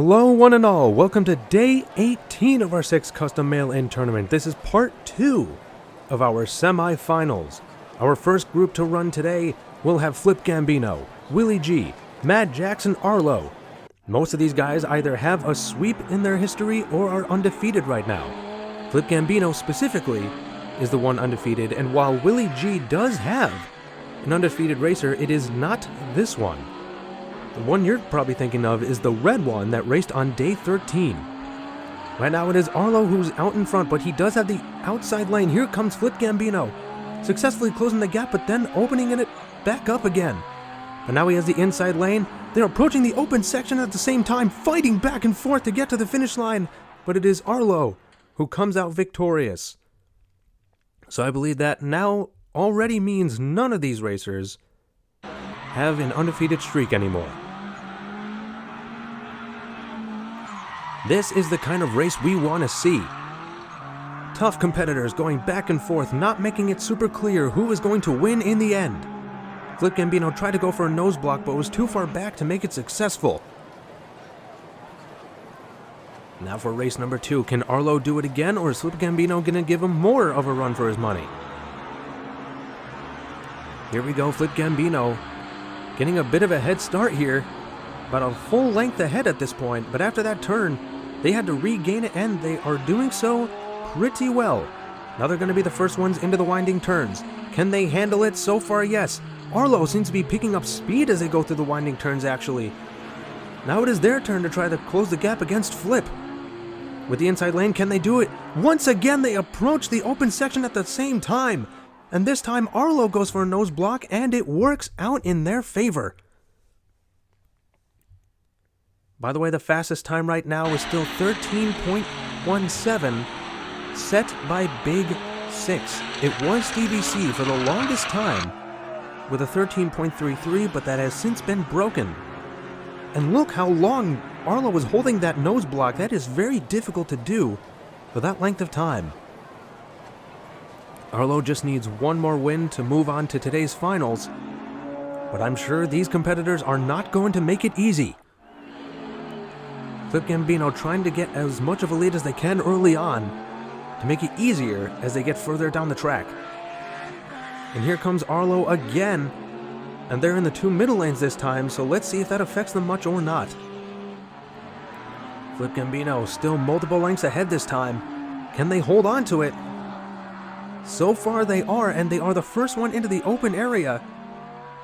Hello one and all, welcome to day 18 of our 6 custom mail-in tournament. This is part 2 of our semifinals. Our first group to run today will have Flip Gambino, Willie G, Mad Jackson Arlo. Most of these guys either have a sweep in their history or are undefeated right now. Flip Gambino specifically is the one undefeated, and while Willie G does have an undefeated racer, it is not this one. The one you're probably thinking of is the red one that raced on day 13. Right now it is Arlo who's out in front, but he does have the outside lane. Here comes Flip Gambino, successfully closing the gap, but then opening it back up again. But now he has the inside lane. They're approaching the open section at the same time, fighting back and forth to get to the finish line. But it is Arlo who comes out victorious. So I believe that now already means none of these racers have an undefeated streak anymore. This is the kind of race we want to see. Tough competitors going back and forth, not making it super clear who is going to win in the end. Flip Gambino tried to go for a nose block, but was too far back to make it successful. Now for race number 2, can Arlo do it again, or is Flip Gambino going to give him more of a run for his money? Here we go, Flip Gambino getting a bit of a head start here, about a full length ahead at this point, but after that turn, they had to regain it, and they are doing so pretty well. Now they're going to be the first ones into the winding turns. Can they handle it? So far, yes. Arlo seems to be picking up speed as they go through the winding turns, actually. Now it is their turn to try to close the gap against Flip. With the inside lane, can they do it? Once again, they approach the open section at the same time. And this time, Arlo goes for a nose block, and it works out in their favor. By the way, the fastest time right now is still 13.17, set by Big 6. It was Stevie C for the longest time with a 13.33, but that has since been broken. And look how long Arlo was holding that nose block. That is very difficult to do for that length of time. Arlo just needs one more win to move on to today's finals, but I'm sure these competitors are not going to make it easy. Flip Gambino trying to get as much of a lead as they can early on to make it easier as they get further down the track. And here comes Arlo again, and they're in the 2 middle lanes this time, so let's see if that affects them much or not. Flip Gambino still multiple lengths ahead this time. Can they hold on to it? So far they are, and they are the first one into the open area,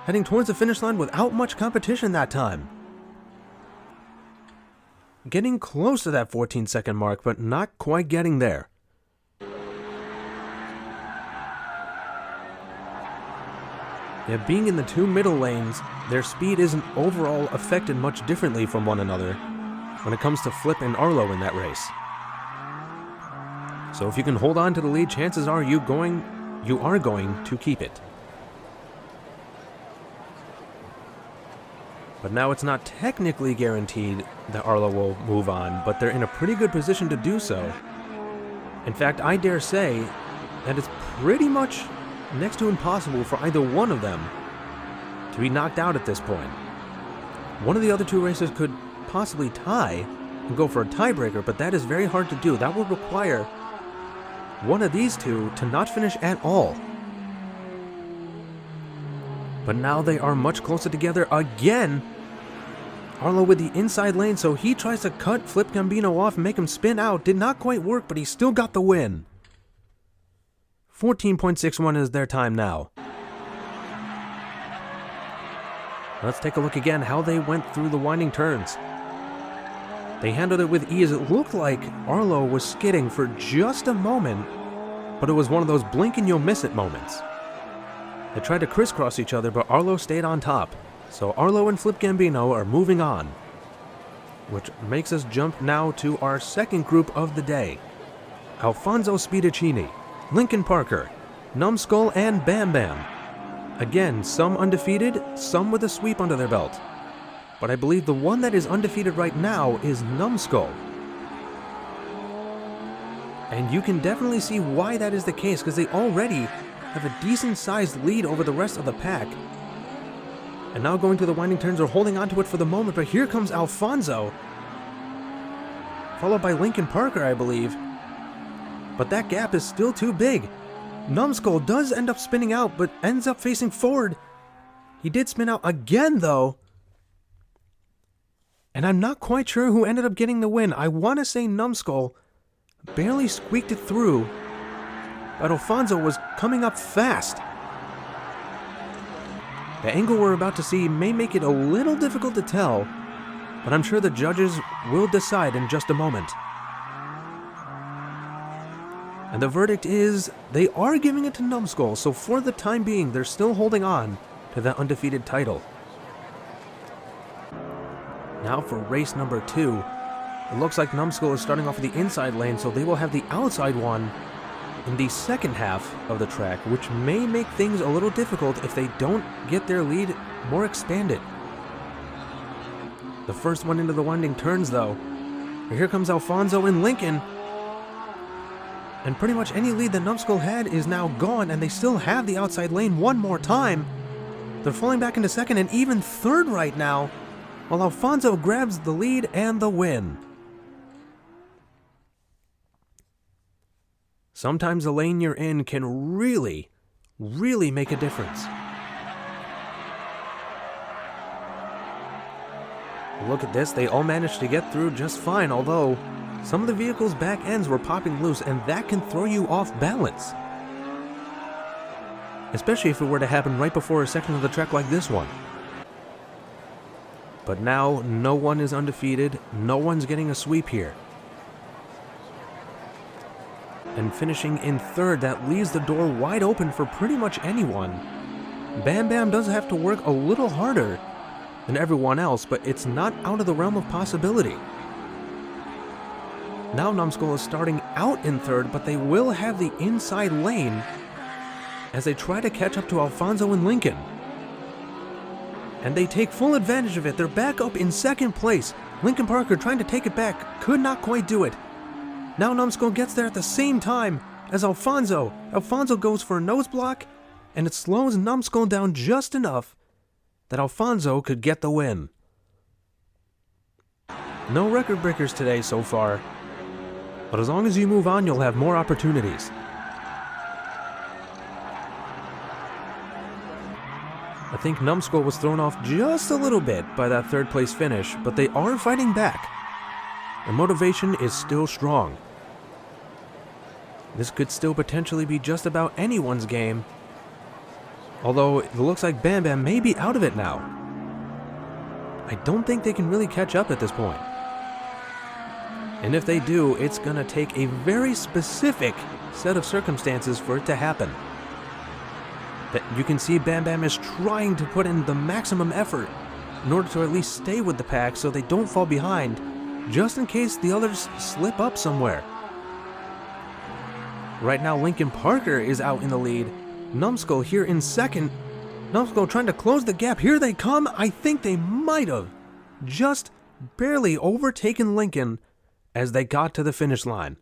heading towards the finish line without much competition that time. Getting close to that 14-second mark, but not quite getting there. Yeah, being in the 2 middle lanes, their speed isn't overall affected much differently from one another when it comes to Flip and Arlo in that race. So if you can hold on to the lead, chances are you are going to keep it. But now it's not technically guaranteed that Arlo will move on, but they're in a pretty good position to do so. In fact, I dare say that it's pretty much next to impossible for either one of them to be knocked out at this point. One of the other 2 racers could possibly tie and go for a tiebreaker, but that is very hard to do. That would require one of these 2 to not finish at all. But now they are much closer together again. Arlo with the inside lane, so he tries to cut Flip Gambino off and make him spin out. Did not quite work, but he still got the win. 14.61 is their time now. Let's take a look again how they went through the winding turns. They handled it with ease. It looked like Arlo was skidding for just a moment, but it was one of those blink and you'll miss it moments. They tried to crisscross each other, but Arlo stayed on top. So Arlo and Flip Gambino are moving on, which makes us jump now to our second group of the day. Alfonso Spidacini, Lincoln Parker, Numbskull, and Bam Bam. Again, some undefeated, some with a sweep under their belt. But I believe the one that is undefeated right now is Numbskull. And you can definitely see why that is the case, because they already have a decent-sized lead over the rest of the pack. And now going through the winding turns, are holding onto it for the moment, but here comes Alfonso followed by Lincoln Parker, I believe. But that gap is still too big. Numbskull does end up spinning out, but ends up facing forward. He did spin out again, though. And I'm not quite sure who ended up getting the win. I want to say Numbskull barely squeaked it through, but Alfonso was coming up fast. The angle we're about to see may make it a little difficult to tell, but I'm sure the judges will decide in just a moment. And the verdict is, they are giving it to Numbskull, so for the time being, they're still holding on to that undefeated title. Now for race number 2. It looks like Numbskull is starting off with the inside lane, so they will have the outside one in the second half of the track, which may make things a little difficult if they don't get their lead more expanded. The first one into the winding turns, though. Here comes Alfonso and Lincoln. And pretty much any lead that Numbskull had is now gone, and they still have the outside lane one more time. They're falling back into second and even third right now, while Alfonso grabs the lead and the win. Sometimes the lane you're in can really, really make a difference. Look at this, they all managed to get through just fine, although some of the vehicles' back ends were popping loose, and that can throw you off balance. Especially if it were to happen right before a section of the track like this one. But now, no one is undefeated, no one's getting a sweep here. And finishing in third, that leaves the door wide open for pretty much anyone. Bam Bam does have to work a little harder than everyone else, but it's not out of the realm of possibility. Now Numbskull is starting out in third, but they will have the inside lane as they try to catch up to Alfonso and Lincoln. And they take full advantage of it. They're back up in second place. Lincoln Parker trying to take it back, could not quite do it. Now Numbskull gets there at the same time as Alfonso. Alfonso goes for a nose block, and it slows Numbskull down just enough that Alfonso could get the win. No record breakers today so far, but as long as you move on, you'll have more opportunities. I think Numbskull was thrown off just a little bit by that third place finish, but they are fighting back. The motivation is still strong. This could still potentially be just about anyone's game, although it looks like Bam Bam may be out of it now. I don't think they can really catch up at this point. And if they do, it's going to take a very specific set of circumstances for it to happen. That you can see Bam Bam is trying to put in the maximum effort in order to at least stay with the pack so they don't fall behind, just in case the others slip up somewhere. Right now, Lincoln Parker is out in the lead. Numbskull here in second. Numbskull trying to close the gap. Here they come. I think they might have just barely overtaken Lincoln as they got to the finish line.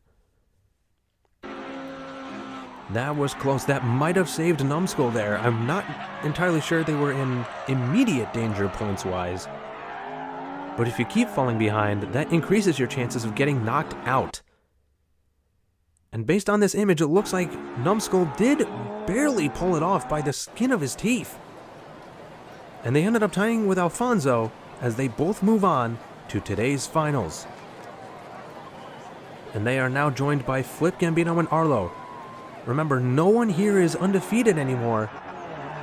That was close. That might have saved Numbskull there. I'm not entirely sure they were in immediate danger points-wise. But if you keep falling behind, that increases your chances of getting knocked out. And based on this image, it looks like Numbskull did barely pull it off by the skin of his teeth. And they ended up tying with Alfonso as they both move on to today's finals. And they are now joined by Flip Gambino and Arlo. Remember, no one here is undefeated anymore.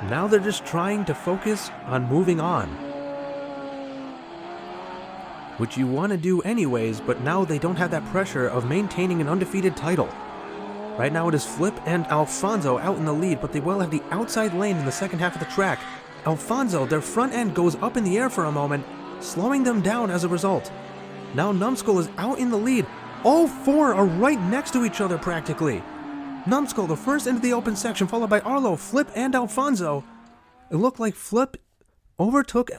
Now they're just trying to focus on moving on. Which you want to do anyways, but now they don't have that pressure of maintaining an undefeated title. Right now it is Flip and Alfonso out in the lead, but they will have the outside lane in the second half of the track. Alfonso, their front end goes up in the air for a moment, slowing them down as a result. Now Numbskull is out in the lead. All four are right next to each other practically. Numbskull, the first into the open section, followed by Arlo, Flip, and Alfonso. It looked like Flip overtook,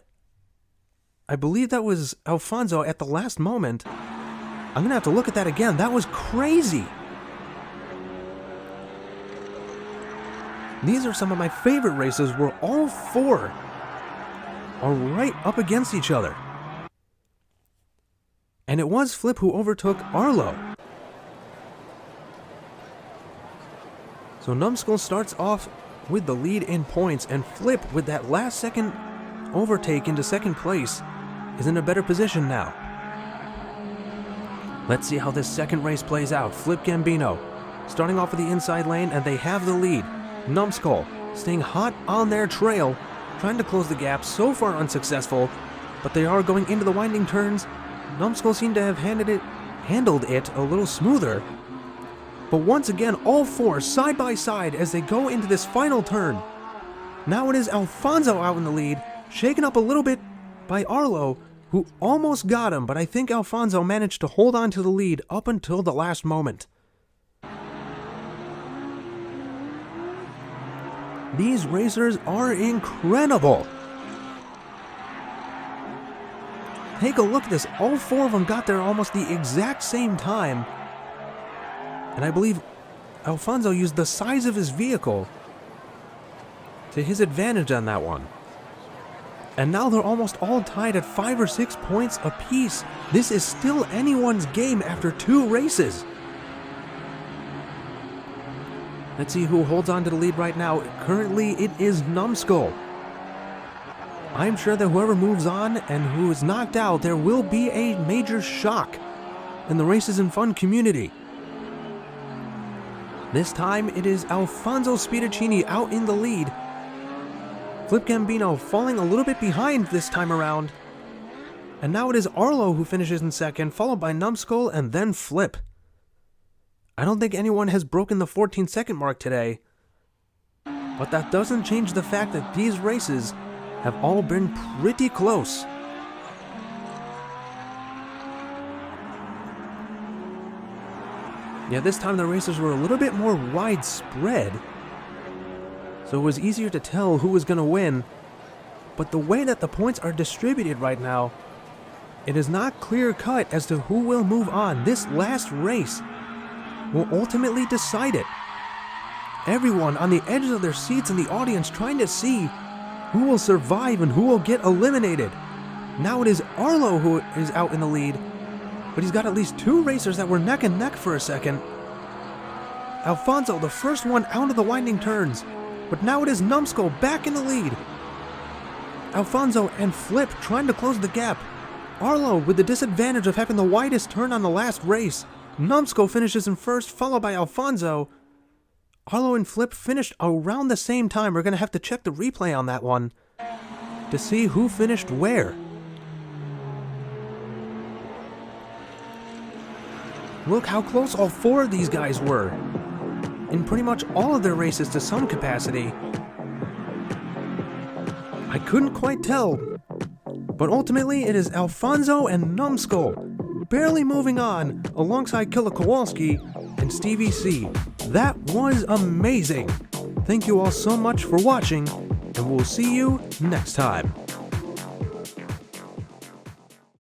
I believe that was Alfonso at the last moment. I'm going to have to look at that again. That was crazy. These are some of my favorite races where all four are right up against each other. And it was Flip who overtook Arlo. So Numbskull starts off with the lead in points, and Flip, with that last second overtake into second place, is in a better position now. Let's see how this second race plays out. Flip Gambino starting off with the inside lane, and they have the lead. Numbskull staying hot on their trail, trying to close the gap, so far unsuccessful, but they are going into the winding turns. Numbskull seemed to have handled it a little smoother. But once again, all four side by side as they go into this final turn. Now it is Alfonso out in the lead, shaken up a little bit by Arlo, who almost got him, but I think Alfonso managed to hold on to the lead up until the last moment. These racers are incredible. Take a look at this. All four of them got there almost the exact same time. And I believe Alfonso used the size of his vehicle to his advantage on that one. And now they're almost all tied at 5 or 6 points apiece. This is still anyone's game after 2 races. Let's see who holds on to the lead right now. Currently, it is Numbskull. I'm sure that whoever moves on and who is knocked out, there will be a major shock in the Races and Fun community. This time, it is Alfonso Spidacini out in the lead. Flip Gambino falling a little bit behind this time around. And now it is Arlo who finishes in second, followed by Numbskull and then Flip. I don't think anyone has broken the 14-second mark today. But that doesn't change the fact that these races have all been pretty close. Yeah, this time the races were a little bit more widespread, so it was easier to tell who was going to win. But the way that the points are distributed right now, it is not clear-cut as to who will move on. This last race will ultimately decide it. Everyone on the edges of their seats in the audience trying to see who will survive and who will get eliminated. Now it is Arlo who is out in the lead, but he's got at least 2 racers that were neck and neck for a second. Alfonso, the first one out of the winding turns, but now it is Numbskull back in the lead. Alfonso and Flip trying to close the gap. Arlo with the disadvantage of having the widest turn on the last race. Numbskull finishes in first, followed by Alfonso. Arlo and Flip finished around the same time. We're going to have to check the replay on that one to see who finished where. Look how close all 4 of these guys were in pretty much all of their races to some capacity. I couldn't quite tell, but ultimately it is Alfonso and Numbskull barely moving on alongside Killa Kowalski and Stevie C. That was amazing. Thank you all so much for watching, and we'll see you next time.